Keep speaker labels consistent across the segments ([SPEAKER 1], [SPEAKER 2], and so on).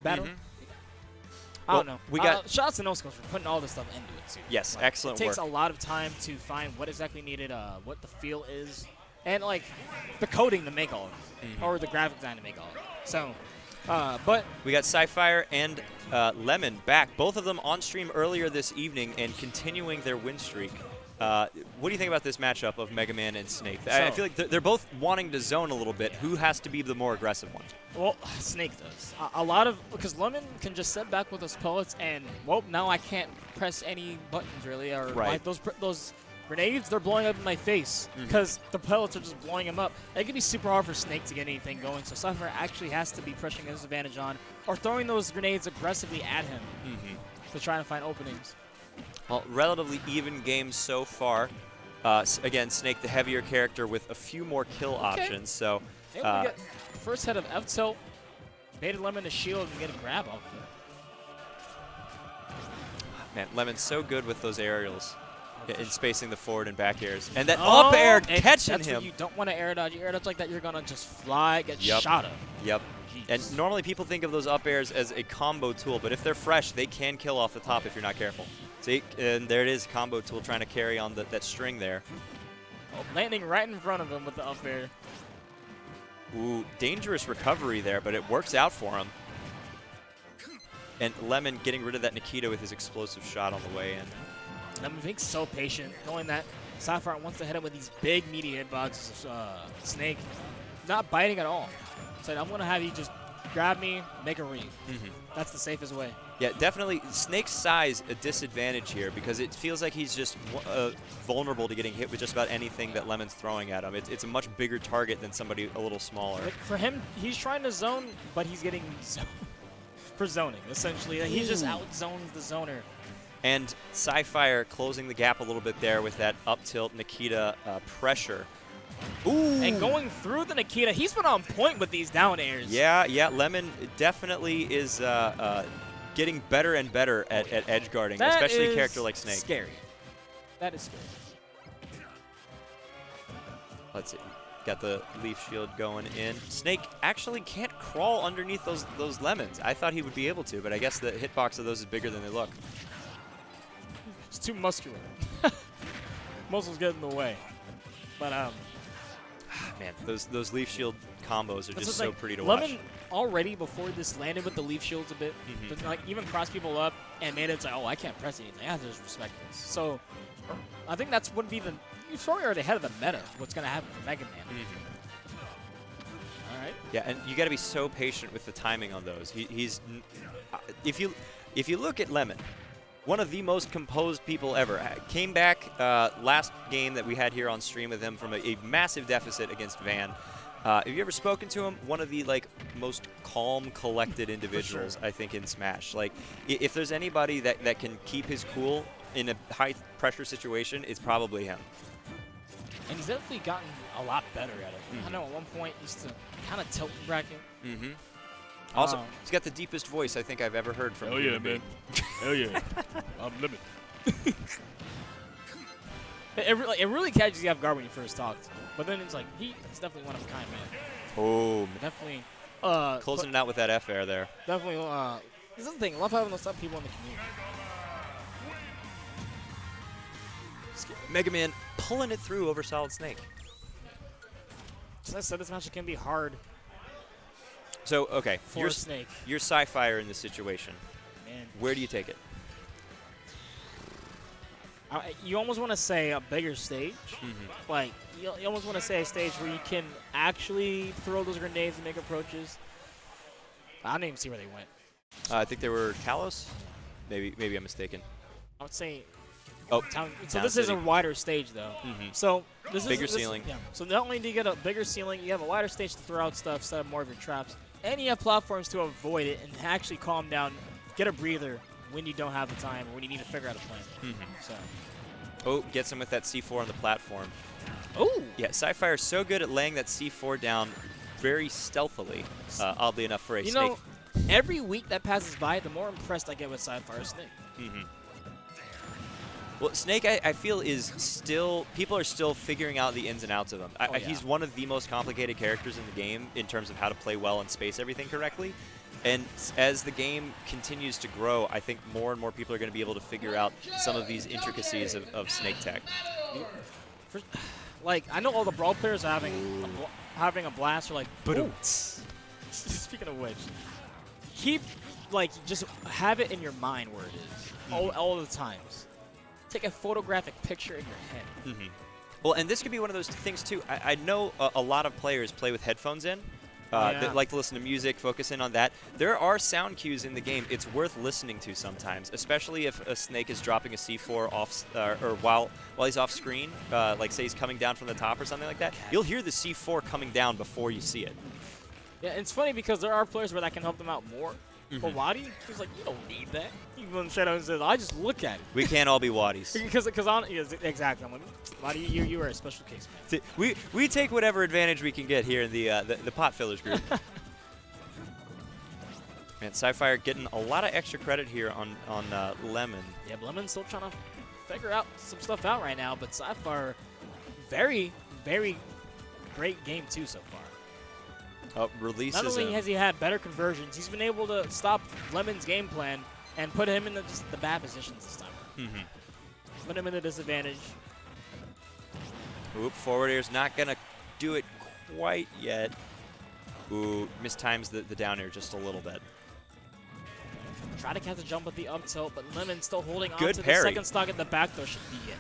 [SPEAKER 1] better. I don't know.
[SPEAKER 2] We got
[SPEAKER 1] shout out to No Scopes for putting all this stuff into it too.
[SPEAKER 2] yes,
[SPEAKER 1] like,
[SPEAKER 2] excellent
[SPEAKER 1] work. It takes
[SPEAKER 2] work.
[SPEAKER 1] a lot of time to find what exactly needed, what the feel is, and like the coding to make all of it, or the graphic design to make all of it. So, but
[SPEAKER 2] we got Scifire and Lemon back, both of them on stream earlier this evening and continuing their win streak. What do you think about this matchup of Mega Man and Snake? I feel like they're both wanting to zone a little bit. Who has to be the more aggressive one?
[SPEAKER 1] Well, Snake does. A lot of, because Lemon can just sit back with those pellets and, well, now I can't press any buttons really, or like those grenades, they're blowing up in my face because the pellets are just blowing him up. It can be super hard for Snake to get anything going, so Scifire actually has to be pressing his advantage on, or throwing those grenades aggressively at him to try to find openings.
[SPEAKER 2] Well, relatively even games so far. Again, Snake the heavier character with a few more kill options. So,
[SPEAKER 1] we get first head of F-tilt, baited Lemon to shield and get a grab off it.
[SPEAKER 2] Man, Lemon's so good with those aerials in spacing the forward and back airs. And that up air catching
[SPEAKER 1] that's
[SPEAKER 2] him.
[SPEAKER 1] What you don't want to air dodge. You air dodge like that, you're going to just fly, get shot up.
[SPEAKER 2] Yep. And normally people think of those up airs as a combo tool, but if they're fresh, they can kill off the top if you're not careful. See, and there it is, combo tool trying to carry on that string there.
[SPEAKER 1] Oh, landing right in front of him with the up air.
[SPEAKER 2] Ooh, dangerous recovery there, but it works out for him. And Lemon getting rid of that Nikita with his explosive shot on the way in.
[SPEAKER 1] Lemon being so patient, knowing that Scifire wants to hit him with these big meaty hitboxes of Snake. Not biting at all. Said, I'm going to have you just grab me, make a read. That's the safest way.
[SPEAKER 2] Yeah, definitely. Snake's size a disadvantage here because it feels like he's just vulnerable to getting hit with just about anything that Lemon's throwing at him. It's a much bigger target than somebody a little smaller.
[SPEAKER 1] Like for him, he's trying to zone, but he's getting for zoning, essentially. Like he just out-zones the zoner.
[SPEAKER 2] And Scifire closing the gap a little bit there with that up-tilt Nikita pressure. Ooh.
[SPEAKER 1] And going through the Nikita, he's been on point with these down airs.
[SPEAKER 2] Yeah, Lemon definitely is getting better and better at edge guarding, especially a character like Snake.
[SPEAKER 1] Scary. That is scary.
[SPEAKER 2] Let's see. Got the leaf shield going in. Snake actually can't crawl underneath those lemons. I thought he would be able to, but I guess the hitbox of those is bigger than they look.
[SPEAKER 1] It's too muscular. Muscles get in the way. But
[SPEAKER 2] man, those leaf shield combos are just so pretty to
[SPEAKER 1] Lemon
[SPEAKER 2] watch.
[SPEAKER 1] Already before this landed with the leaf shields a bit, like even cross people up and made it like, oh, I can't press anything. I have to just respect this. So I think that's would be the you're already ahead of the meta. What's going to happen for Mega Man? All right.
[SPEAKER 2] Yeah, and you got to be so patient with the timing on those. He's if you look at Lemon, one of the most composed people ever. Came back last game that we had here on stream with him from a massive deficit against Van. Have you ever spoken to him? One of the most calm, collected individuals, I think, in Smash. Like, if there's anybody that can keep his cool in a high-pressure situation, it's probably him.
[SPEAKER 1] And he's definitely gotten a lot better at it. I know at one point he used to kind of tilt the bracket.
[SPEAKER 2] Also, he's got the deepest voice I think I've ever heard from him.
[SPEAKER 1] Oh yeah, man. Hell yeah. I'm Lemon. It really catches you off guard when you first talk to him. But then it's like, he's definitely one of a kind, man.
[SPEAKER 2] Oh.
[SPEAKER 1] Definitely.
[SPEAKER 2] Closing it out with that F air there.
[SPEAKER 1] Definitely. This is the thing. I love having those type of people in the community.
[SPEAKER 2] Mega Man pulling it through over Solid Snake.
[SPEAKER 1] As I said, this match can be hard.
[SPEAKER 2] So, okay.
[SPEAKER 1] For Snake.
[SPEAKER 2] You're Scifire in this situation.
[SPEAKER 1] Man.
[SPEAKER 2] Where do you take it?
[SPEAKER 1] You almost want to say a bigger stage. Like, you almost want to say a stage where you can actually throw those grenades and make approaches. I didn't even see where they went.
[SPEAKER 2] I think they were Kalos. Maybe I'm mistaken.
[SPEAKER 1] I would say.
[SPEAKER 2] Oh,
[SPEAKER 1] so this is a wider stage, though. So this
[SPEAKER 2] bigger
[SPEAKER 1] is
[SPEAKER 2] ceiling.
[SPEAKER 1] Yeah. So not only do you get a bigger ceiling, you have a wider stage to throw out stuff, set up more of your traps, and you have platforms to avoid it and actually calm down, get a breather when you don't have the time or when you need to figure out a plan. So.
[SPEAKER 2] Oh, gets him with that C4 on the platform.
[SPEAKER 1] Oh.
[SPEAKER 2] Yeah, Scifire's so good at laying that C4 down very stealthily, oddly enough, for a Snake.
[SPEAKER 1] You know, every week that passes by, the more impressed I get with Scifire Snake.
[SPEAKER 2] Well, Snake, I feel, is still, people are still figuring out the ins and outs of him. He's one of the most complicated characters in the game in terms of how to play well and space everything correctly. And as the game continues to grow, I think more and more people are going to be able to figure out some of these intricacies of Snake Tech.
[SPEAKER 1] Like, I know all the Brawl players are having a blast. Or like, boom. Speaking of which, just have it in your mind where it is all the times. Take a photographic picture in your head.
[SPEAKER 2] Well, and this could be one of those things too. I know a lot of players play with headphones in. That like to listen to music, focus in on that. There are sound cues in the game it's worth listening to sometimes, especially if a Snake is dropping a C4 off, or while he's off screen, like say he's coming down from the top or something like that. You'll hear the C4 coming down before you see it.
[SPEAKER 1] Yeah, it's funny because there are players where that can help them out more. But Waddy, he's like, you don't need that. He goes in shadow and says, I just look at it.
[SPEAKER 2] We can't all be Waddies.
[SPEAKER 1] Because exactly. I'm like, Waddy, you are a special case, man.
[SPEAKER 2] We take whatever advantage we can get here in the pot fillers group. Man, Scifire getting a lot of extra credit here on Lemon.
[SPEAKER 1] Yeah, Lemon's still trying to figure out some stuff out right now, but Scifire, very, very great game too so far.
[SPEAKER 2] Releases
[SPEAKER 1] Not only has he had better conversions, he's been able to stop Lemon's game plan and put him in just the bad positions this time. Put him in the disadvantage.
[SPEAKER 2] Oop, forward air's not going to do it quite yet. Ooh, mistimes the down air just a little bit.
[SPEAKER 1] Try to catch a jump with the up tilt, but Lemon's still holding on
[SPEAKER 2] Good
[SPEAKER 1] to
[SPEAKER 2] parry.
[SPEAKER 1] the second stock at the back throw should be it.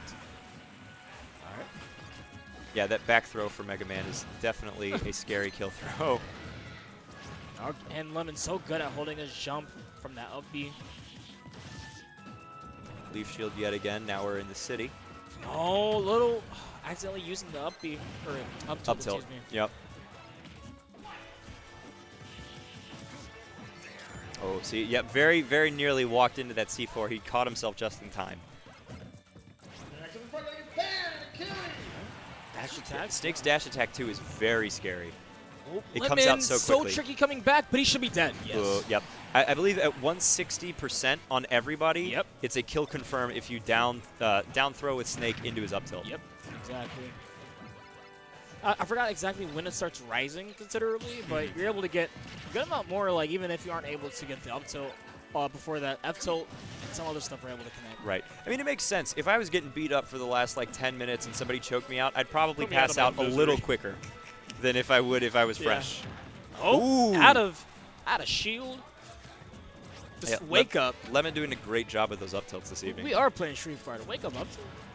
[SPEAKER 1] All right.
[SPEAKER 2] Yeah, that back throw for Mega Man is definitely a scary kill throw.
[SPEAKER 1] And Lemon's so good at holding his jump from that up B.
[SPEAKER 2] Leaf shield yet again. Now we're in the city.
[SPEAKER 1] Oh, little accidentally using the up B or up tilt. Excuse me.
[SPEAKER 2] Yep. Oh, see, yep, very, very nearly walked into that C4. He caught himself just in time.
[SPEAKER 1] Dash attack.
[SPEAKER 2] Snake's dash attack, too, is very scary.
[SPEAKER 1] Oh,
[SPEAKER 2] it comes out so quickly.
[SPEAKER 1] So tricky coming back, but he should be dead. Yes.
[SPEAKER 2] Yep. I believe at 160% on everybody, it's a kill confirm if you down throw with Snake into his up tilt.
[SPEAKER 1] Yep, exactly. I forgot exactly when it starts rising considerably, but you're able to get a good amount more, like even if you aren't able to get the up tilt before that, F tilt and some other stuff are able to connect.
[SPEAKER 2] Right. I mean, it makes sense. If I was getting beat up for the last like 10 minutes and somebody choked me out, I'd probably pass out a little quicker than if I would if I was fresh.
[SPEAKER 1] Oh, ooh. out of shield. Just wake up.
[SPEAKER 2] Lemon doing a great job with those up tilts this evening.
[SPEAKER 1] We are playing Street Fighter. Wake up tilt.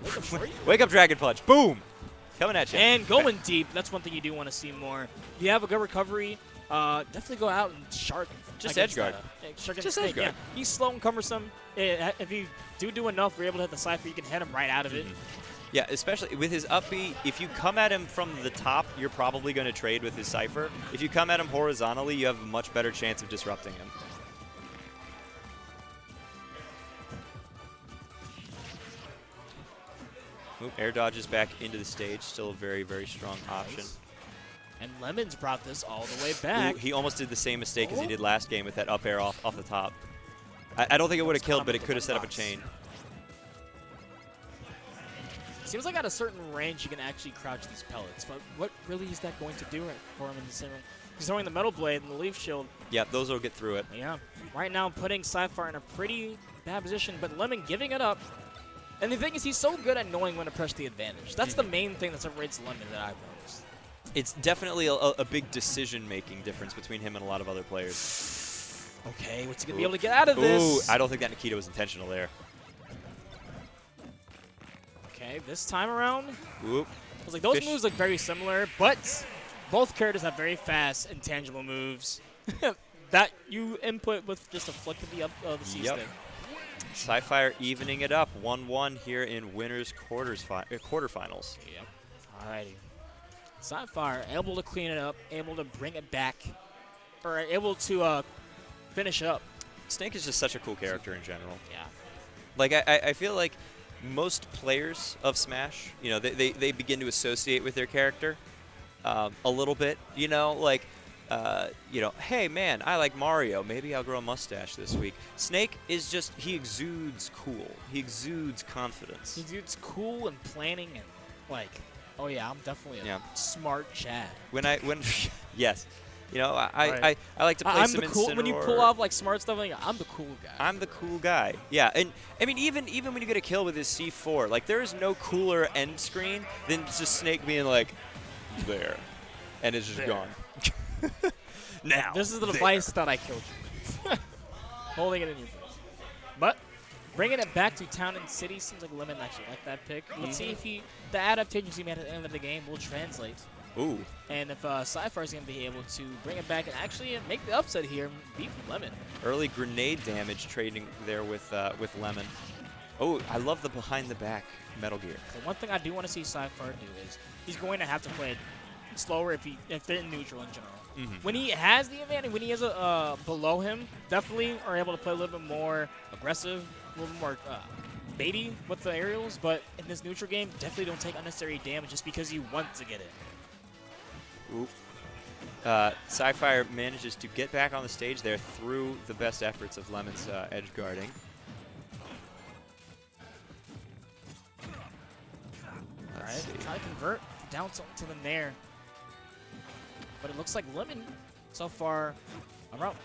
[SPEAKER 1] Wake up for you.
[SPEAKER 2] Wake up Dragon Punch. Boom. Coming at you.
[SPEAKER 1] And going deep. That's one thing you do want to see more. If you have a good recovery, definitely go out and shark.
[SPEAKER 2] Just edge guard.
[SPEAKER 1] Just edge guard. Yeah. He's slow and cumbersome. If you do enough, you're able to hit the Cipher, you can hit him right out of it.
[SPEAKER 2] Yeah, especially with his up B, if you come at him from the top, you're probably going to trade with his Cipher. If you come at him horizontally, you have a much better chance of disrupting him. Oop, air dodges back into the stage. Still a very, very strong option.
[SPEAKER 1] And Lemon's brought this all the way back.
[SPEAKER 2] Ooh, he almost did the same mistake as he did last game with that up air off the top. I don't think it would have killed, but it could have set up a chain.
[SPEAKER 1] Seems like at a certain range you can actually crouch these pellets, but what really is that going to do for him in the center? He's throwing the Metal Blade and the Leaf Shield.
[SPEAKER 2] Yeah, those will get through it.
[SPEAKER 1] Yeah. Right now putting Scifire in a pretty bad position, but Lemon giving it up. And the thing is, he's so good at knowing when to press the advantage. That's the main thing that separates Lemon that I've noticed.
[SPEAKER 2] It's definitely a big decision-making difference between him and a lot of other players.
[SPEAKER 1] Okay, what's he going to be able to get out of this?
[SPEAKER 2] Ooh, I don't think that Nikita was intentional there.
[SPEAKER 1] Okay, this time around,
[SPEAKER 2] Oop.
[SPEAKER 1] I was like, those moves look very similar, but both characters have very fast, intangible moves that you input with just a flick of the C-stick.
[SPEAKER 2] Scifire evening it up, 1-1 here in winners quarterfinals.
[SPEAKER 1] Yep. Alrighty. Scifire able to clean it up, able to bring it back, or able to finish up.
[SPEAKER 2] Snake is just such a cool character in general.
[SPEAKER 1] Yeah.
[SPEAKER 2] Like I feel like most players of Smash, you know, they begin to associate with their character a little bit. You know, like. You know, hey man, I like Mario. Maybe I'll grow a mustache this week. Snake is just, he exudes cool. He exudes confidence.
[SPEAKER 1] He exudes cool and planning and like, oh yeah, I'm definitely a smart Chad.
[SPEAKER 2] Yes, You know, I like to play some Incineroar.
[SPEAKER 1] When you pull off like smart stuff, like, I'm the cool guy.
[SPEAKER 2] I'm the cool guy. Yeah, and I mean, even when you get a kill with his C4, like there is no cooler end screen than just Snake being like, there, and it's just gone. Now,
[SPEAKER 1] this is the device that I killed you. Holding it in your face. But bringing it back to Town and City seems like Lemon actually liked that pick. Let's see if the adaptations he made at the end of the game will translate.
[SPEAKER 2] Ooh.
[SPEAKER 1] And if Scifire is going to be able to bring it back and actually make the upset here and beat Lemon.
[SPEAKER 2] Early grenade damage trading there with Lemon. Oh, I love the behind the back Metal Gear.
[SPEAKER 1] The one thing I do want to see Scifire do is he's going to have to play it slower if they're in neutral in general. When he has the advantage, when he has a below him, definitely are able to play a little bit more aggressive, a little more baity with the aerials. But in this neutral game, definitely don't take unnecessary damage just because you want to get it.
[SPEAKER 2] Oop. Scifire manages to get back on the stage there through the best efforts of Lemon's edge guarding.
[SPEAKER 1] Alright, try to convert down to the Nair. But it looks like Lemon so far around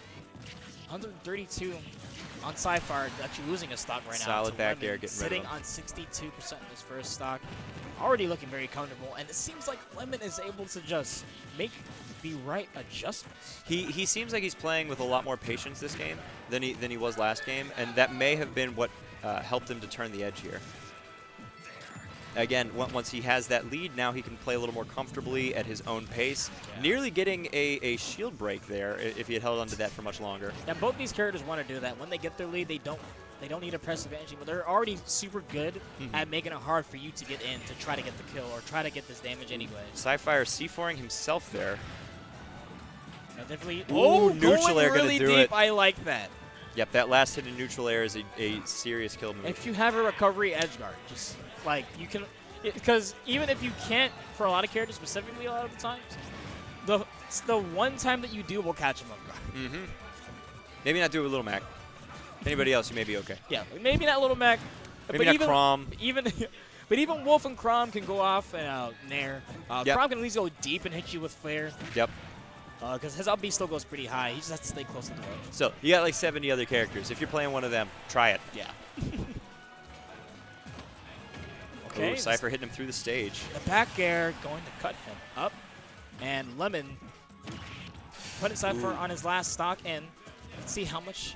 [SPEAKER 1] 132 on Scifire, actually losing a stock right now.
[SPEAKER 2] Solid back air, getting
[SPEAKER 1] sitting on 62% in his first stock. Already looking very comfortable, and it seems like Lemon is able to just make the right adjustments.
[SPEAKER 2] He seems like he's playing with a lot more patience this game than he was last game, and that may have been what helped him to turn the edge here. Again, once he has that lead, now he can play a little more comfortably at his own pace. Yeah. Nearly getting a shield break there if he had held onto that for much longer.
[SPEAKER 1] Yeah, both these characters want to do that. When they get their lead, they don't need to press advantage, but they're already super good at making it hard for you to get in to try to get the kill or try to get this damage anyway.
[SPEAKER 2] Scifire C4ing himself there.
[SPEAKER 1] Yeah, definitely.
[SPEAKER 2] Ooh, neutral air
[SPEAKER 1] really
[SPEAKER 2] gonna do
[SPEAKER 1] deep.
[SPEAKER 2] it.
[SPEAKER 1] I like that.
[SPEAKER 2] Yep, that last hit in neutral air is a serious kill move.
[SPEAKER 1] If you have a recovery edge guard, just like you can, because even if you can't, for a lot of characters specifically, a lot of the times, the one time that you do will catch him off guard.
[SPEAKER 2] Maybe not do it with Little Mac. Anybody else, you may be okay.
[SPEAKER 1] Yeah, maybe not Little Mac.
[SPEAKER 2] Maybe not Chrom.
[SPEAKER 1] But even Wolf and Chrom can go off and Nair. Chrom can at least go deep and hit you with Flare.
[SPEAKER 2] Yep.
[SPEAKER 1] Because his up B still goes pretty high. He just has to stay close to the edge.
[SPEAKER 2] So, you got like 70 other characters. If you're playing one of them, try it.
[SPEAKER 1] Yeah.
[SPEAKER 2] Okay. Ooh, Scifire hitting him through the stage.
[SPEAKER 1] The back air going to cut him up. And Lemon putting Scifire on his last stock. And let's see how much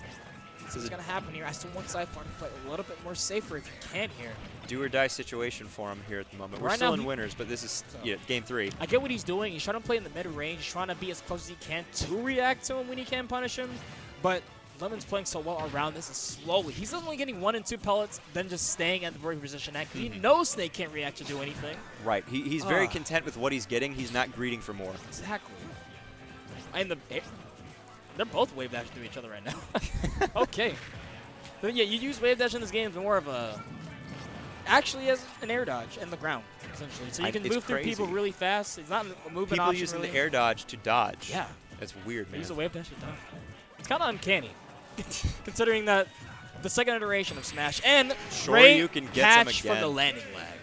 [SPEAKER 1] this is going to happen here. I still want Scifire to play a little bit more safer if you can here.
[SPEAKER 2] Do or die situation for him here at the moment. We're still in winners, but this is game 3.
[SPEAKER 1] I get what he's doing. He's trying to play in the mid-range. He's trying to be as close as he can to react to him when he can punish him. But Lemon's playing so well around this is slowly. He's only getting 1 and 2 pellets, then just staying at the very position. He knows Snake can't react to do anything.
[SPEAKER 2] Right. He's very content with what he's getting. He's not greeding for more.
[SPEAKER 1] Exactly. And they're both wave dashing to each other right now. Okay. But yeah, you use wave dash in this game as more of a... Actually as an air dodge in the ground, essentially. So you can move through people really fast. It's not a movement option,
[SPEAKER 2] people using the air dodge to dodge.
[SPEAKER 1] Yeah.
[SPEAKER 2] That's weird, man.
[SPEAKER 1] Use a wave dash to dodge. It's kind of uncanny, considering that the second iteration of Smash and
[SPEAKER 2] you can get some
[SPEAKER 1] catch
[SPEAKER 2] again.
[SPEAKER 1] from the landing lag.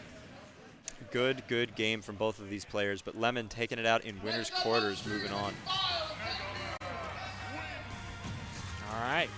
[SPEAKER 2] Good game from both of these players, but Lemon taking it out in winner's quarters, moving on.
[SPEAKER 1] All right.